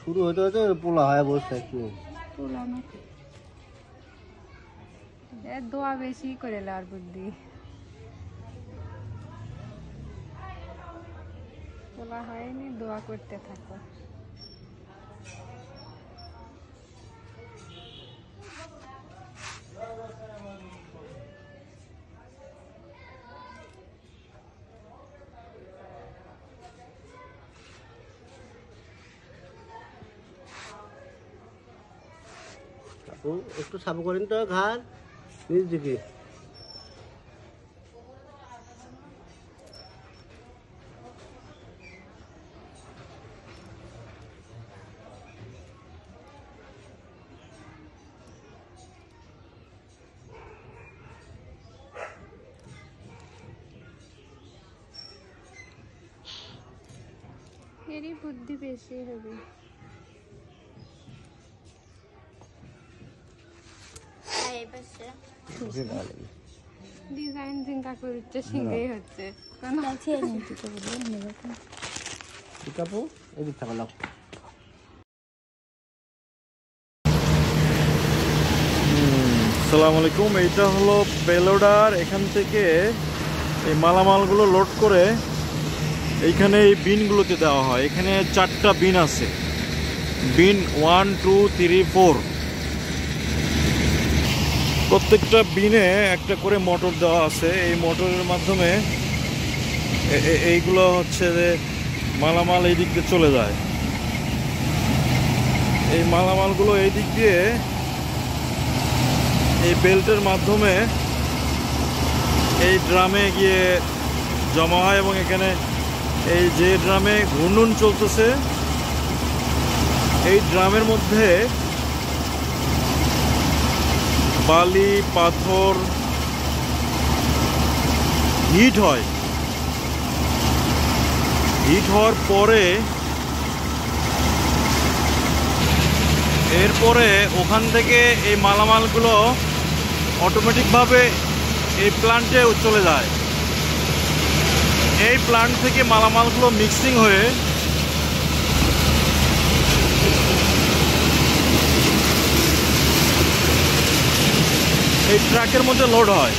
শুরু হতে হতে পোলা হয় বসে দোয়া বেশি করে লার বুদ্ধি পোলা হয়নি, দোয়া করতে থাকো। একটু সাফ করেন তো ঘাড় নিজ দিকে। এরই বুদ্ধি বেশি হবে। ডিজাইন চিন্তা করছে সিঙ্গেই হচ্ছে আসসালামু আলাইকুম। এইটা হলো বেলোডার। এখান থেকে এই মালামালগুলো লোড করে এইখানে এই বিনগুলোতে দেওয়া হয়। এখানে 4টা বিন আছে, বিন 1 2 3 4। প্রত্যেকটা বিনে একটা করে মোটর দেওয়া আছে। এই মোটরের মাধ্যমে এইগুলো হচ্ছে যে মালামাল এই দিক দিয়ে চলে যায়। এই মালামালগুলো এই দিক দিয়ে এই বেল্টের মাধ্যমে এই ড্রামে গিয়ে জমা হয় এবং এখানে এই যে ড্রামে ঘূর্ণন চলতেছে এই ড্রামের মধ্যে বালি পাথর হিট হয়। হিট হওয়ার পরে এরপরে ওখান থেকে এই মালামালগুলো অটোমেটিকভাবে এই প্ল্যান্টে চলে যায়। এই প্ল্যান্ট থেকে মালামালগুলো মিক্সিং হয়ে এই ট্রাকের মধ্যে লোড হয়।